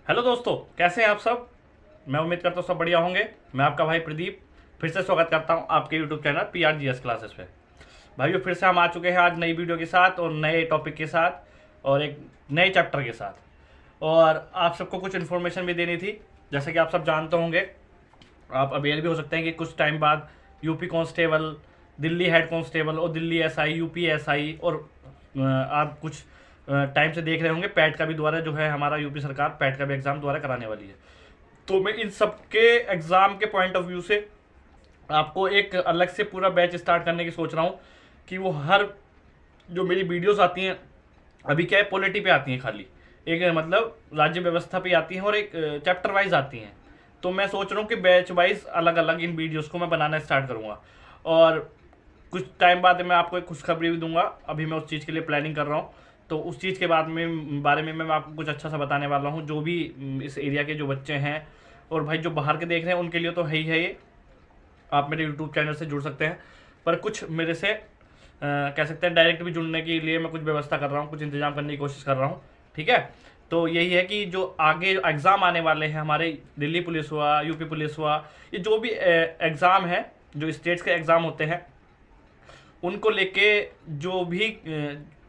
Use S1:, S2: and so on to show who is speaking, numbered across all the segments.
S1: Hello दोस्तों, कैसे हैं आप सब। मैं उम्मीद करता हूँ सब बढ़िया होंगे। मैं आपका भाई प्रदीप फिर से स्वागत करता हूँ आपके यूट्यूब चैनल PRGS क्लासेस पे। भाइयों, फिर से हम आ चुके हैं आज नई वीडियो के साथ और नए टॉपिक के साथ और एक नए चैप्टर के साथ। और आप सबको कुछ इन्फॉर्मेशन भी देनी थी। जैसे कि आप सब जानते होंगे, आप अवेयर भी हो सकते हैं कि कुछ टाइम बाद UP constable, Delhi head constable और दिल्ली SI, यूपी SI और आप कुछ टाइम से देख रहे होंगे पैट का भी द्वारा जो है हमारा यूपी सरकार पैट का भी एग्ज़ाम द्वारा कराने वाली है। तो मैं इन सब के एग्ज़ाम के पॉइंट ऑफ व्यू से आपको एक अलग से पूरा बैच स्टार्ट करने की सोच रहा हूँ कि वो हर जो मेरी वीडियोस आती हैं, अभी क्या है पॉलिटी पे आती हैं, खाली एक मतलब राज्य व्यवस्था पे आती हैं और एक चैप्टर वाइज आती हैं। तो मैं सोच रहा हूँ कि बैच वाइज अलग अलग इन वीडियोस को मैं बनाना स्टार्ट करूँगा और कुछ टाइम बाद मैं आपको एक खुशखबरी भी दूंगा। अभी मैं उस चीज़ के लिए प्लानिंग कर रहा हूँ, तो उस चीज़ के बारे में मैं आपको कुछ अच्छा सा बताने वाला हूँ। जो भी इस एरिया के जो बच्चे हैं और भाई जो बाहर के देख रहे हैं उनके लिए तो है ही है ये। आप मेरे यूट्यूब चैनल से जुड़ सकते हैं, पर कुछ मेरे से कह सकते हैं डायरेक्ट भी जुड़ने के लिए मैं कुछ व्यवस्था कर रहा हूँ, कुछ इंतजाम करने की कोशिश कर रहा हूँ। ठीक है, तो यही है कि जो आगे एग्ज़ाम आने वाले हैं हमारे, दिल्ली पुलिस हुआ, यूपी पुलिस हुआ, ये जो भी एग्ज़ाम है, जो स्टेट्स के एग्ज़ाम होते हैं, उनको लेके जो भी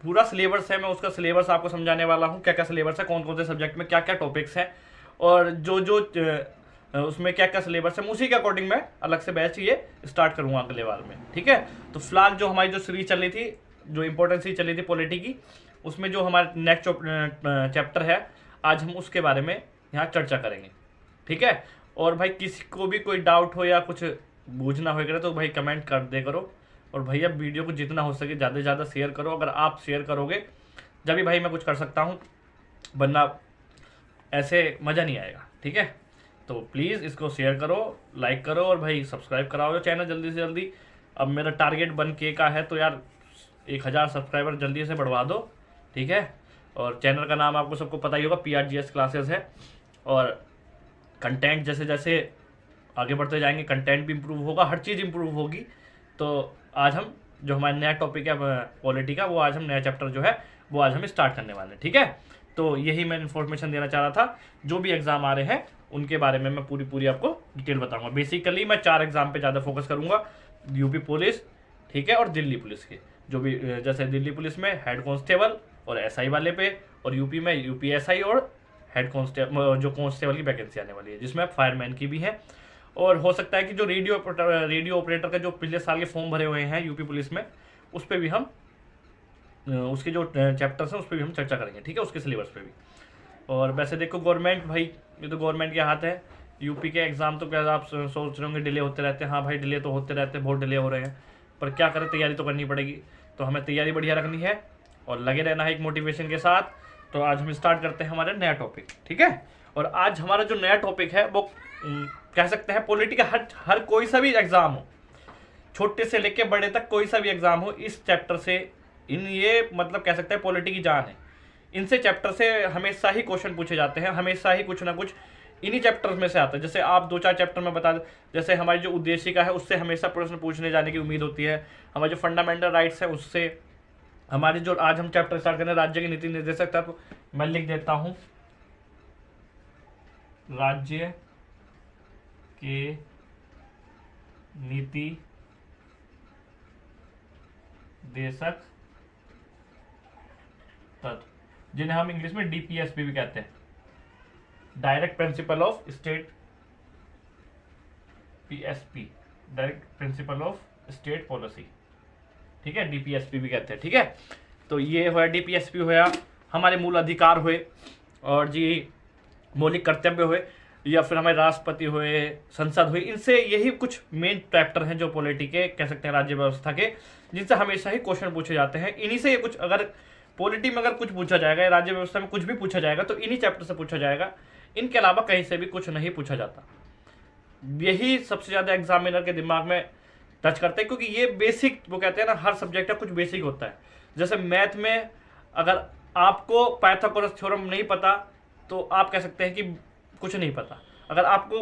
S1: पूरा सिलेबस है, मैं उसका सिलेबस आपको समझाने वाला हूँ। क्या क्या सिलेबस है, कौन कौन से सब्जेक्ट में क्या क्या टॉपिक्स हैं और जो जो उसमें क्या क्या सिलेबस है, उसी के अकॉर्डिंग मैं अलग से बैच ये स्टार्ट करूँगा अगले बार में। ठीक है, तो फिलहाल जो हमारी जो सीरीज चल रही थी, जो इंपॉर्टेंट सीरीज चली थी पॉलिटी की, उसमें जो हमारा नेक्स्ट चैप्टर है, आज हम उसके बारे में यहाँ चर्चा करेंगे। ठीक है, और भाई किसी को भी कोई डाउट हो या कुछ बूझना हो तो भाई कमेंट कर दे करो। और भैया वीडियो को जितना हो सके ज़्यादा से ज़्यादा शेयर करो। अगर आप शेयर करोगे जब भी भाई मैं कुछ कर सकता हूँ, वरना ऐसे मज़ा नहीं आएगा। ठीक है, तो प्लीज़ इसको शेयर करो, लाइक करो और भाई सब्सक्राइब कराओ चैनल जल्दी से जल्दी। अब मेरा टारगेट 1K का है, तो यार 1000 सब्सक्राइबर जल्दी से बढ़वा दो। ठीक है, और चैनल का नाम आपको सबको पता ही होगा, PRGS क्लासेस है। और कंटेंट जैसे जैसे आगे बढ़ते जाएंगे कंटेंट भी इम्प्रूव होगा, हर चीज़ इम्प्रूव होगी। तो आज हम जो हमारा नया टॉपिक है पॉलिटी का, वो आज हम नया चैप्टर जो है वो आज हम स्टार्ट करने वाले हैं। ठीक है, तो यही मैं इन्फॉर्मेशन देना चाह रहा था। जो भी एग्ज़ाम आ रहे हैं उनके बारे में मैं पूरी आपको डिटेल बताऊंगा। बेसिकली मैं 4 एग्ज़ाम पे ज़्यादा फोकस करूंगा, यूपी पुलिस, ठीक है, और दिल्ली पुलिस के जो भी, जैसे दिल्ली पुलिस में हेड कांस्टेबल और SI वाले पे, और यूपी में यूपी SI और हेड कांस्टेबल जो कांस्टेबल की वैकेंसी आने वाली है, जिसमें फायरमैन की भी है। और हो सकता है कि जो रेडियो ऑपरेटर का जो पिछले साल के फॉर्म भरे हुए हैं यूपी पुलिस में, उस पर भी हम उसके जो चैप्टर्स हैं उस पर भी हम चर्चा करेंगे। ठीक है, उसके सिलेबस पे भी। और वैसे देखो गवर्नमेंट, भाई ये तो गवर्नमेंट के हाथ है। यूपी के एग्ज़ाम तो क्या आप सोच रहे होंगे डिले होते रहते हैं। हाँ भाई, डिले तो होते रहते हैं, बहुत डिले हो रहे हैं, पर क्या करें, तैयारी तो करनी पड़ेगी। तो हमें तैयारी बढ़िया रखनी है और लगे रहना है एक मोटिवेशन के साथ। तो आज हम स्टार्ट करते हैं हमारा नया टॉपिक। ठीक है, और आज हमारा जो नया टॉपिक है वो कह सकते हैं पॉलिटी का हर कोई सा भी एग्ज़ाम हो, छोटे से लेके बड़े तक कोई सा भी एग्ज़ाम हो, इस चैप्टर से ये मतलब कह सकते हैं पॉलिटी की जान है। इनसे चैप्टर से हमेशा ही क्वेश्चन पूछे जाते हैं, हमेशा ही कुछ ना कुछ इन्हीं चैप्टर्स में से आता है। जैसे आप 2-4 चैप्टर में बता दें, जैसे हमारी जो उद्देशिका है उससे हमेशा प्रश्न पूछने जाने की उम्मीद होती है। हमारे जो फंडामेंटल राइट्स है उससे, हमारे जो आज हम चैप्टर स्टार्ट करें राज्य के नीति निर्देशक तत्व, मैं लिख देता हूँ राज्य के नीति देशक तत्व, जिन्हें हम इंग्लिश में DPSP भी कहते हैं, direct principle of state, PSP, direct principle of state policy. ठीक है, DPSP भी कहते हैं। ठीक है, तो ये हुआ DPSP हुआ, हमारे मूल अधिकार हुए और जी मौलिक कर्तव्य हुए, या फिर हमारे राष्ट्रपति हुए, संसद हुई। इनसे यही कुछ मेन चैप्टर हैं जो पॉलिटी के कह सकते हैं राज्य व्यवस्था के, जिनसे हमेशा ही क्वेश्चन पूछे जाते हैं। इन्हीं से ये कुछ, अगर पॉलिटी में अगर कुछ पूछा जाएगा, राज्य व्यवस्था में कुछ भी पूछा जाएगा, तो इन्हीं चैप्टर से पूछा जाएगा। इनके अलावा कहीं से भी कुछ नहीं पूछा जाता। यही सबसे ज़्यादा एग्जामिनर के दिमाग में टच करते हैं, क्योंकि ये बेसिक, वो कहते हैं ना, हर सब्जेक्ट का कुछ बेसिक होता है। जैसे मैथ में अगर आपको पाइथागोरस थ्योरम नहीं पता तो आप कह सकते हैं कि कुछ नहीं पता। अगर आपको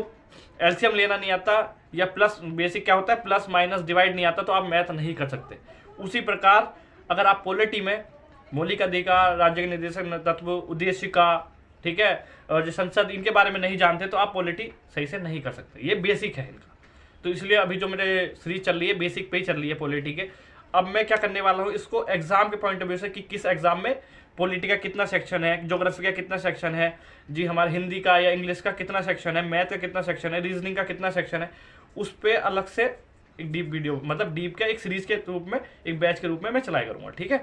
S1: LCM लेना नहीं आता, या प्लस बेसिक क्या होता है, प्लस माइनस डिवाइड नहीं आता, तो आप मैथ नहीं कर सकते। उसी प्रकार अगर आप पॉलिटी में मौलिक अधिकार, राज्य के निर्देशक तत्व, उद्देशिका, ठीक है, और जो संसद, इनके बारे में नहीं जानते तो आप पॉलिटी सही से नहीं कर सकते। ये बेसिक है इनका। तो इसलिए अभी जो मेरे सीरीज चल रही है बेसिक पे ही चल रही है पॉलिटी के। अब मैं क्या करने वाला हूँ, इसको एग्जाम के पॉइंट ऑफ व्यू से कि किस एग्जाम में पॉलिटी का कितना सेक्शन है, ज्योग्राफी का कितना सेक्शन है जी, हमारे हिंदी का या इंग्लिश का कितना सेक्शन है, मैथ का कितना सेक्शन है, रीजनिंग का कितना सेक्शन है, उस पर अलग से एक डीप वीडियो, मतलब डीप का एक सीरीज के रूप में, एक बैच के रूप में मैं चलाया करूँगा। ठीक है,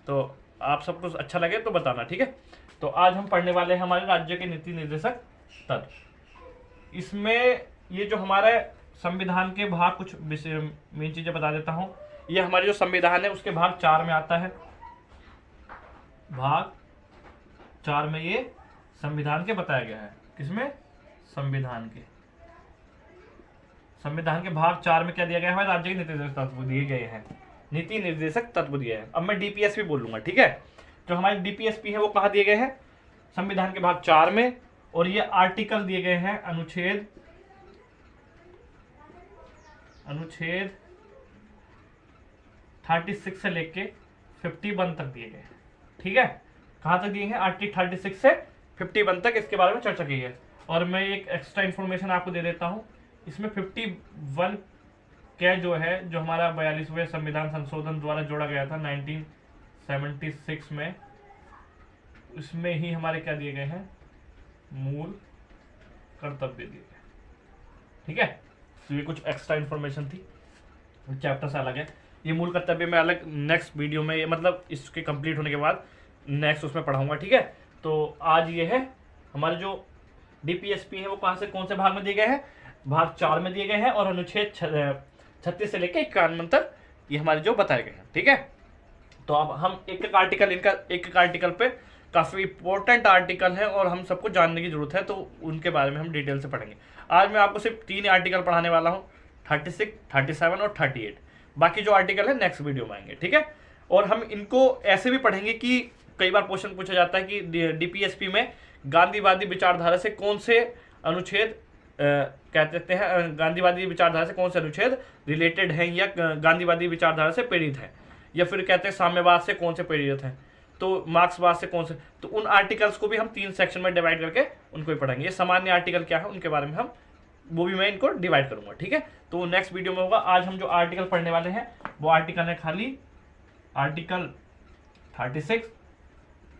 S1: तो आप सबको अच्छा लगे तो बताना। ठीक है, तो आज हम पढ़ने वाले हैं हमारे राज्य के नीति निर्देशक तत्व। इसमें ये जो हमारा संविधान के भाग, कुछ मेन चीजें बता देता हूँ। ये हमारे जो संविधान है उसके भाग 4 में आता है। भाग 4 में ये संविधान के बताया गया है। किसमें? संविधान के भाग 4 में क्या दिया गया है? हमारे राज्य के नीति निर्देशक तत्व दिए गए हैं। नीति निर्देशक तत्व दिए हैं। अब मैं डीपीएसपी बोलूंगा। ठीक है, जो हमारे डीपीएसपी है वो कहाँ दिए गए हैं? संविधान के भाग 4 में। और ये आर्टिकल दिए गए हैं अनुच्छेद 36 से लेके 51 तक दिए गए हैं। ठीक है, कहाँ तक दिए हैं? आर्टिकल 36 से 51 तक इसके बारे में चर्चा की है। और मैं एक एक्स्ट्रा इन्फॉर्मेशन आपको दे देता हूँ। इसमें 51 क्या जो है, जो हमारा 42वें संविधान संशोधन द्वारा जोड़ा गया था 1976 में, उसमें ही हमारे क्या दिए गए हैं? मूल कर्तव्य दिए गए। ठीक है, तो ये कुछ एक्स्ट्रा इन्फॉर्मेशन थी, चैप्टर से अलग है। ये मूल कर्तव्य में अलग नेक्स्ट वीडियो में, मतलब इसके कंप्लीट होने के बाद नेक्स्ट उसमें पढ़ाऊंगा। ठीक है, तो आज ये है हमारे जो डीपीएसपी है वो कहाँ से, कौन से भाग में दिए गए हैं? भाग 4 में दिए गए हैं। और अनुच्छेद 36 से लेकर 51 तक ये हमारे जो बताए गए हैं। ठीक है, तो अब हम एक एक आर्टिकल, इनका एक एक आर्टिकल पे काफ़ी इंपॉर्टेंट आर्टिकल है और हम सबको जानने की जरूरत है, तो उनके बारे में हम डिटेल से पढ़ेंगे। आज मैं आपको सिर्फ 3 आर्टिकल पढ़ाने वाला हूँ, 36, 37 और 38। बाकी जो आर्टिकल है नेक्स्ट वीडियो में आएंगे। ठीक है, और हम इनको ऐसे भी पढ़ेंगे कि कई बार क्वेश्चन पूछा जाता है कि डीपीएसपी में गांधीवादी विचारधारा से कौन से अनुच्छेद कहते हैं, गांधीवादी विचारधारा से कौन से अनुच्छेद रिलेटेड हैं या गांधीवादी विचारधारा से प्रेरित है, या फिर कहते हैं साम्यवाद से कौन से प्रेरित हैं, तो मार्क्सवाद से कौन से। तो उन आर्टिकल्स को भी हम 3 सेक्शन में डिवाइड करके उनको भी पढ़ेंगे। ये सामान्य आर्टिकल क्या है उनके बारे में हम, वो भी मैं इनको डिवाइड करूंगा। ठीक है, तो नेक्स्ट वीडियो में होगा। आज हम जो आर्टिकल पढ़ने वाले हैं वो आर्टिकल है खाली आर्टिकल 36,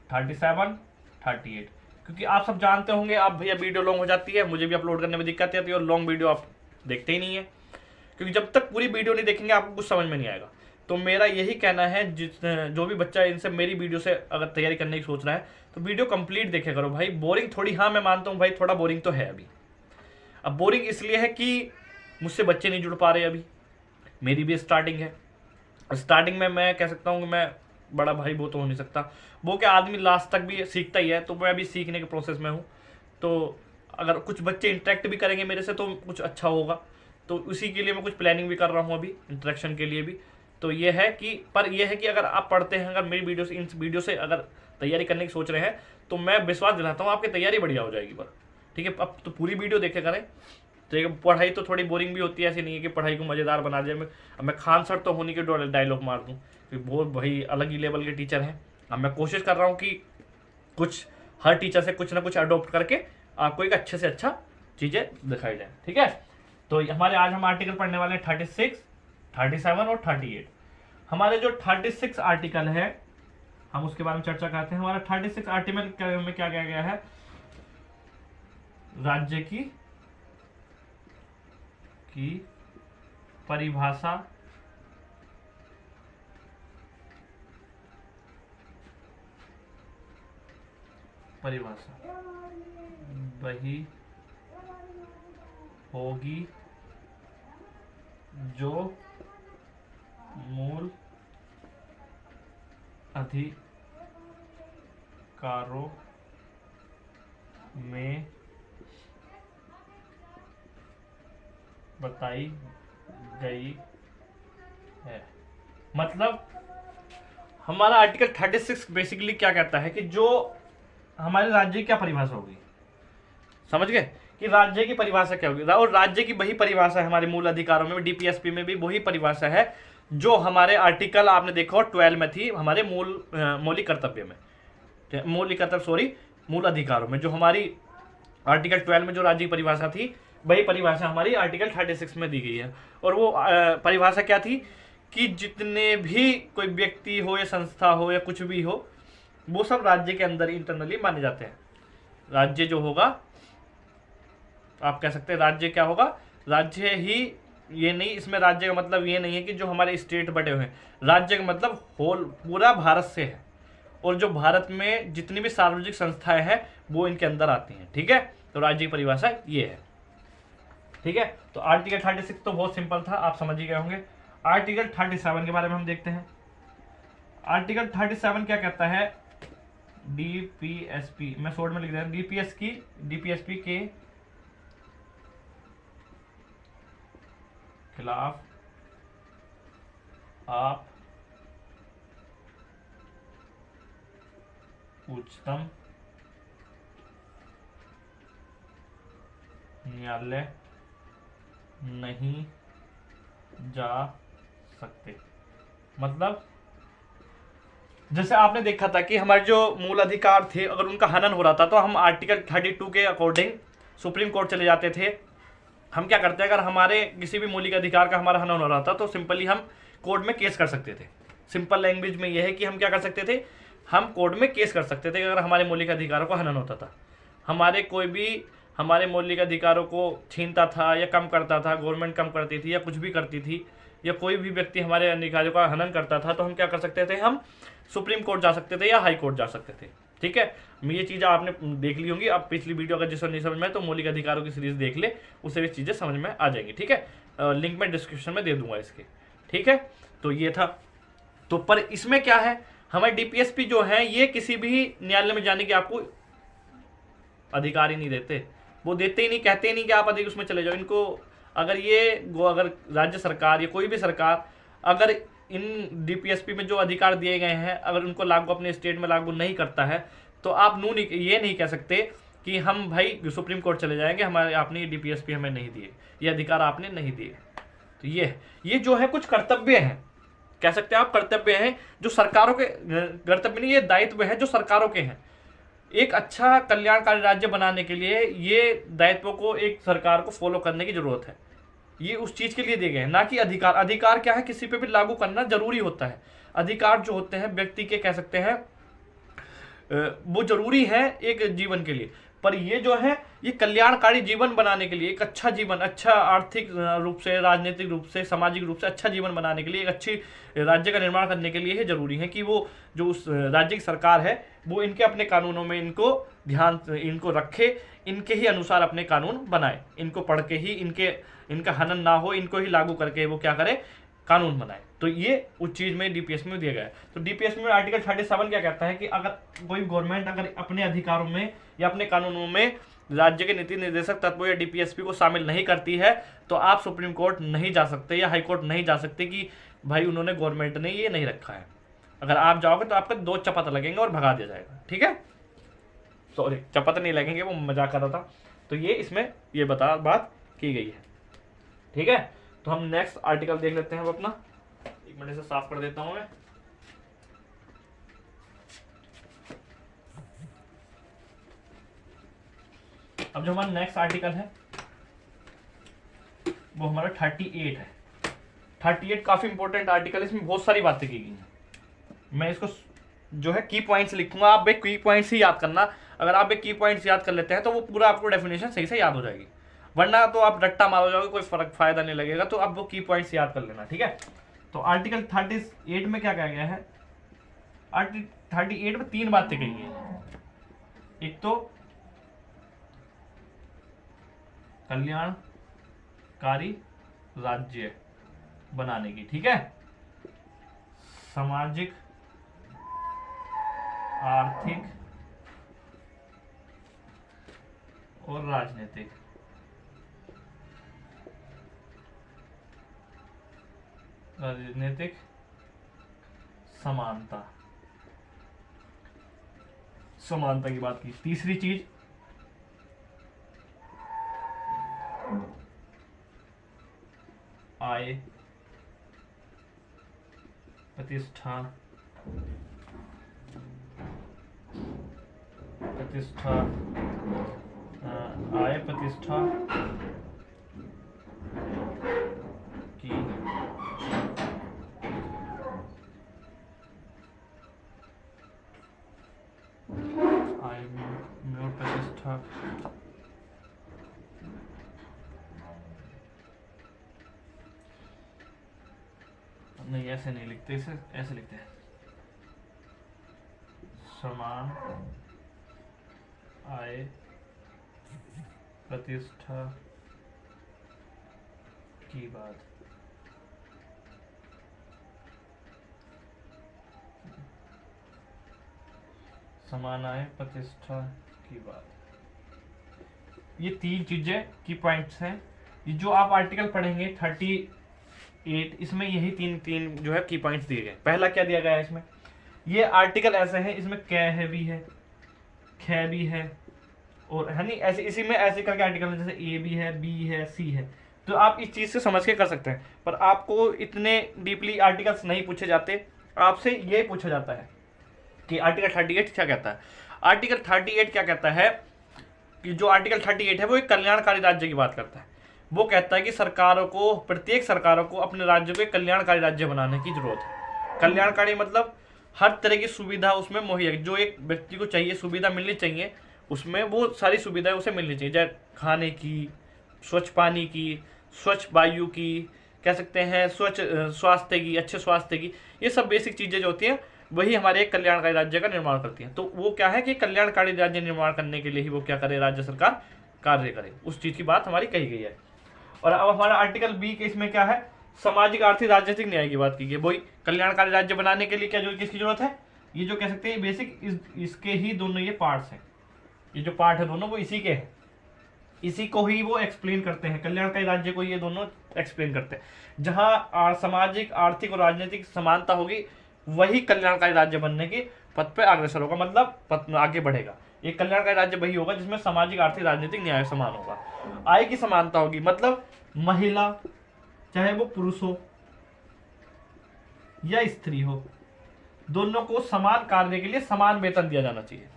S1: 37, 38। क्योंकि आप सब जानते होंगे, आप भैया वीडियो लॉन्ग हो जाती है, मुझे भी अपलोड करने में दिक्कत आती है और लॉन्ग वीडियो आप देखते ही नहीं है, क्योंकि जब तक पूरी वीडियो नहीं देखेंगे आपको कुछ समझ में नहीं आएगा। तो मेरा यही कहना है, जो भी बच्चा इनसे मेरी वीडियो से अगर तैयारी करने की सोच रहा है तो वीडियो कंप्लीट देखे करो भाई। बोरिंग थोड़ी, हाँ मैं मानता हूँ भाई थोड़ा बोरिंग तो है अभी। अब बोरिंग इसलिए है कि मुझसे बच्चे नहीं जुड़ पा रहे अभी, मेरी भी स्टार्टिंग है। स्टार्टिंग में मैं कह सकता हूँ कि मैं बड़ा भाई वो तो हो नहीं सकता, वो क्या आदमी लास्ट तक भी सीखता ही है, तो मैं अभी सीखने के प्रोसेस में हूँ। तो अगर कुछ बच्चे इंटरेक्ट भी करेंगे मेरे से तो कुछ अच्छा होगा, तो उसी के लिए मैं कुछ प्लानिंग भी कर रहा हूँ अभी इंटरेक्शन के लिए भी। तो ये है कि, पर यह है कि अगर आप पढ़ते हैं, अगर मेरी वीडियो से, इन वीडियो से अगर तैयारी करने की सोच रहे हैं तो मैं विश्वास दिलाता हूँ आपकी तैयारी बढ़िया हो जाएगी। पर ठीक है, अब तो पूरी वीडियो देखे करें। तो पढ़ाई तो थोड़ी बोरिंग भी होती है, ऐसी नहीं है कि पढ़ाई को मज़ेदार बना दिया। मैं खान सर तो होने के डायलॉग मार दूँ, क्योंकि वो भाई अलग ही लेवल के टीचर हैं। अब मैं कोशिश कर रहा हूँ कि कुछ हर टीचर से कुछ ना कुछ अडोप्ट करके आपको एक अच्छे से अच्छा चीज़ें दिखाई जाए। ठीक है, तो हमारे आज हम आर्टिकल पढ़ने वाले हैं 36, 37 और 38। हमारे जो 36 आर्टिकल है हम उसके बारे में चर्चा करते हैं। हमारा 36 आर्टिकल में क्या कहा गया है? राज्य की परिभाषा वही होगी जो मूल अधिकारों में बताई गई है। मतलब हमारा आर्टिकल 36 बेसिकली क्या कहता है कि जो हमारे राज्य की क्या परिभाषा होगी, समझ गए कि राज्य की परिभाषा क्या होगी। और राज्य की वही परिभाषा है हमारे मूल अधिकारों में, डीपीएसपी में भी वही परिभाषा है जो हमारे आर्टिकल आपने देखा 12 में थी, हमारे मौलिक कर्तव्य में, मौलिक कर्तव्य मूल अधिकारों में, जो हमारी आर्टिकल 12 में जो राज्य की परिभाषा थी, वही परिभाषा हमारी आर्टिकल 36 में दी गई है। और वो परिभाषा क्या थी कि जितने भी कोई व्यक्ति हो या संस्था हो या कुछ भी हो, वो सब राज्य के अंदर इंटरनली माने जाते हैं। राज्य जो होगा, आप कह सकते हैं राज्य क्या होगा, राज्य ही, ये नहीं, इसमें राज्य का मतलब ये नहीं है कि जो हमारे स्टेट बटे हुए हैं, राज्य का मतलब होल पूरा भारत से है, और जो भारत में जितनी भी सार्वजनिक संस्थाएं हैं वो इनके अंदर आती हैं। ठीक है, तो राज्य की परिभाषा ये है। ठीक है, तो आर्टिकल 36 तो बहुत सिंपल था, आप समझ ही गए होंगे। आर्टिकल 37 के बारे में हम देखते हैं। आर्टिकल 37 क्या कहता है, डीपीएसपी, मैं शॉर्ट में लिख रहा हूं, डीपीएसपी के खिलाफ आप उच्चतम न्यायालय नहीं जा सकते। मतलब जैसे आपने देखा था कि हमारे जो मूल अधिकार थे, अगर उनका हनन हो रहा था तो हम आर्टिकल 32 के अकॉर्डिंग सुप्रीम कोर्ट चले जाते थे। हम क्या करते हैं, अगर हमारे किसी भी मौलिक अधिकार का हमारा हनन हो रहा था तो सिंपली हम कोर्ट में केस कर सकते थे। सिंपल लैंग्वेज में यह है कि हम क्या कर सकते थे, हम कोर्ट में केस कर सकते थे अगर हमारे मौलिक अधिकारों का हनन होता था। हमारे कोई भी हमारे मौलिक अधिकारों को छीनता था या कम करता था, गवर्नमेंट कम करती थी या कुछ भी करती थी, या कोई भी व्यक्ति हमारे अधिकारों का हनन करता था, तो हम क्या कर सकते थे, हम सुप्रीम कोर्ट जा सकते थे या हाई कोर्ट जा सकते थे। ठीक है, ये चीज़ें आपने देख ली होंगी। अब पिछली वीडियो अगर जिसको नहीं समझ में तो मौलिक अधिकारों की सीरीज देख ले, उससे भी चीज़ें समझ में आ जाएंगी। ठीक है, लिंक मैं डिस्क्रिप्शन में दे दूंगा इसके। ठीक है, तो ये था। तो पर इसमें क्या है, हमारे डीपीएसपी जो है ये किसी भी न्यायालय में जाने की आपको अधिकार ही नहीं देते। वो देते ही नहीं, कहते ही नहीं कि आप अधिक उसमें चले जाओ। इनको अगर राज्य सरकार या कोई भी सरकार अगर इन डीपीएसपी में जो अधिकार दिए गए हैं अगर उनको लागू अपने स्टेट में लागू नहीं करता है, तो आप ये नहीं कह सकते कि हम भाई सुप्रीम कोर्ट चले जाएंगे, हमारे आपने डीपीएसपी हमें नहीं दिए, ये अधिकार आपने नहीं दिए। तो ये जो है कुछ कर्तव्य हैं, कह सकते हैं आप कर्तव्य हैं जो सरकारों के, कर्तव्य नहीं, ये दायित्व है जो सरकारों के हैं। एक अच्छा कल्याणकारी राज्य बनाने के लिए ये दायित्वों को एक सरकार को फॉलो करने की जरूरत है। ये उस चीज के लिए दिए गए हैं, ना कि अधिकार। अधिकार क्या है, किसी पे भी लागू करना जरूरी होता है। अधिकार जो होते हैं व्यक्ति के, कह सकते हैं वो जरूरी है एक जीवन के लिए, पर ये जो है ये कल्याणकारी जीवन बनाने के लिए, एक अच्छा जीवन, अच्छा आर्थिक रूप से, राजनीतिक रूप से, सामाजिक रूप से अच्छा जीवन बनाने के लिए, एक अच्छी राज्य का निर्माण करने के लिए ये जरूरी है कि वो जो उस राज्य की सरकार है वो इनके अपने कानूनों में इनको इनको रखे, इनके ही अनुसार अपने कानून बनाए, इनको पढ़ के ही इनका हनन ना हो, इनको ही लागू करके वो क्या करे, कानून बनाए। तो ये उस चीज में डीपीएस में दिया गया है। तो डीपीएस में आर्टिकल 37 क्या कहता है कि अगर कोई गवर्नमेंट अगर अपने अधिकारों में या अपने कानूनों में राज्य के नीति निर्देशक तत्वों या डीपीएसपी को शामिल नहीं करती है, तो आप सुप्रीम कोर्ट नहीं जा सकते या हाई कोर्ट नहीं जा सकते कि भाई उन्होंने, गवर्नमेंट ने ये नहीं रखा है। अगर आप जाओगे तो आपका 2 चपत लगेंगे और भगा दिया जाएगा। ठीक है, सॉरी चपत नहीं लगेंगे, वो मजाक कर रहा था। तो ये इसमें ये बात की गई है। ठीक है, तो हम नेक्स्ट आर्टिकल देख लेते हैं। अब अपना 1 मिनट से साफ कर देता हूं मैं। अब जो हमारा नेक्स्ट आर्टिकल है वो हमारा 38 है। 38 काफी इंपॉर्टेंट आर्टिकल है, इसमें बहुत सारी बातें की गई हैं। मैं इसको जो है की पॉइंट्स लिखूंगा, आप एक की पॉइंट्स ही याद करना। अगर आप एक की पॉइंट्स याद कर लेते हैं तो वो पूरा आपको डेफिनेशन सही से याद हो जाएगी, वरना तो आप रट्टा मार जाओगे, कोई फायदा नहीं लगेगा। तो आप वो की पॉइंट्स याद कर लेना। ठीक है, तो आर्टिकल 38 में क्या कहा गया है, आर्टिकल 38 में 3 बातें कही हैं। एक तो कल्याणकारी राज्य बनाने की, ठीक है, सामाजिक, आर्थिक और राजनीतिक समानता की बात की। तीसरी चीज आय, प्रतिष्ठा प्रतिष्ठा, आय प्रतिष्ठा की आय में प्रतिष्ठा नहीं, ऐसे नहीं लिखते, इसे ऐसे लिखते हैं, समान आय प्रतिष्ठा की बात। समान आय प्रतिष्ठा की बात, ये तीन चीजें की पॉइंट्स हैं। ये जो आप आर्टिकल पढ़ेंगे 38, इसमें यही तीन तीन जो है की पॉइंट्स दिए गए। पहला क्या दिया गया है इसमें, ये आर्टिकल ऐसे हैं, इसमें कै है भी है, ख भी है, और है नहीं, ऐसे इसी में ऐसे करके आर्टिकल है, जैसे ए भी है, बी है, सी है। तो आप इस चीज़ से समझ के कर सकते हैं, पर आपको इतने डीपली आर्टिकल्स नहीं पूछे जाते। आपसे ये पूछा जाता है कि आर्टिकल 38 क्या कहता है। आर्टिकल 38 क्या कहता है कि जो आर्टिकल 38 है वो एक कल्याणकारी राज्य की बात करता है। वो कहता है कि सरकारों को, प्रत्येक सरकारों को अपने राज्य को एक कल्याणकारी राज्य बनाने की जरूरत है। कल्याणकारी मतलब हर तरह की सुविधा उसमें मुहैया, जो एक व्यक्ति को चाहिए, सुविधा मिलनी चाहिए, उसमें वो सारी सुविधाएं उसे मिलनी चाहिए, जैसे खाने की, स्वच्छ पानी की, स्वच्छ वायु की, कह सकते हैं स्वच्छ स्वास्थ्य की, अच्छे स्वास्थ्य की। ये सब बेसिक चीज़ें जो होती हैं वही हमारे एक कल्याणकारी राज्य का निर्माण करती हैं। तो वो क्या है कि कल्याणकारी राज्य निर्माण करने के लिए ही वो क्या करे, राज्य सरकार कार्य करे, उस चीज़ की बात हमारी कही गई है। और अब हमारा आर्टिकल बी के इसमें क्या है, सामाजिक आर्थिक राजनीतिक न्याय की बात की गई। वही कल्याणकारी राज्य बनाने के लिए क्या जो किसकी जरूरत है, ये जो कह सकते हैं बेसिक इसके ही दोनों ये पार्ट्स हैं, ये जो पार्ट है दोनों वो इसी के हैं, इसी को ही वो एक्सप्लेन करते हैं, कल्याणकारी राज्य को ये दोनों एक्सप्लेन करते हैं। जहाँ सामाजिक आर्थिक और राजनीतिक समानता होगी वही कल्याणकारी राज्य बनने की पथ पे अग्रसर होगा, मतलब पथ में आगे बढ़ेगा। ये कल्याणकारी राज्य वही होगा जिसमें सामाजिक आर्थिक राजनीतिक न्याय समान होगा। आय की समानता होगी, मतलब महिला चाहे वो पुरुष हो या स्त्री हो, दोनों को समान कार्य के लिए समान वेतन दिया जाना चाहिए।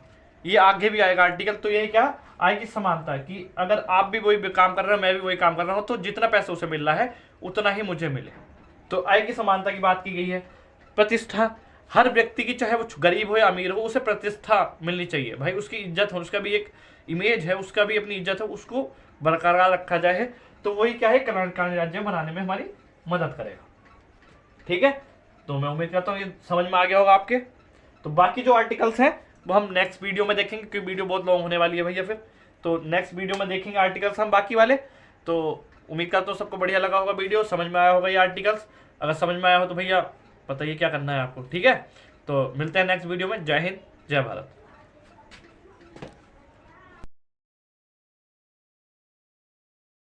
S1: ये आगे भी आएगा आर्टिकल। तो ये क्या, आय की समानता, कि अगर आप भी वही काम कर रहे हो, मैं भी वही काम कर रहा हूं, तो जितना पैसा उसे मिल रहा है उतना ही मुझे मिले। तो आय की समानता की बात की गई है। प्रतिष्ठा, हर व्यक्ति की, चाहे वो गरीब हो या अमीर हो, उसे प्रतिष्ठा मिलनी चाहिए भाई, उसकी इज्जत हो, उसका भी एक इमेज है, उसका भी अपनी इज्जत है, उसको बरकरार रखा जाए। तो वही क्या है, कल्याणकारी राज्य बनाने में हमारी मदद करेगा। ठीक है, तो मैं उम्मीद करता हूँ ये समझ में आ गया होगा आपके। तो बाकी जो आर्टिकल्स हैं वो हम नेक्स्ट वीडियो में देखेंगे, क्योंकि वीडियो बहुत लॉन्ग होने वाली है भैया फिर। तो नेक्स्ट वीडियो में देखेंगे आर्टिकल्स हम बाकी वाले। तो उम्मीद करता हूँ सबको बढ़िया लगा होगा वीडियो, समझ में आया होगा ये आर्टिकल्स। अगर समझ में आया हो तो भैया बताइए क्या करना है आपको। ठीक है, तो मिलते हैं नेक्स्ट वीडियो में। जय हिंद, जय भारत।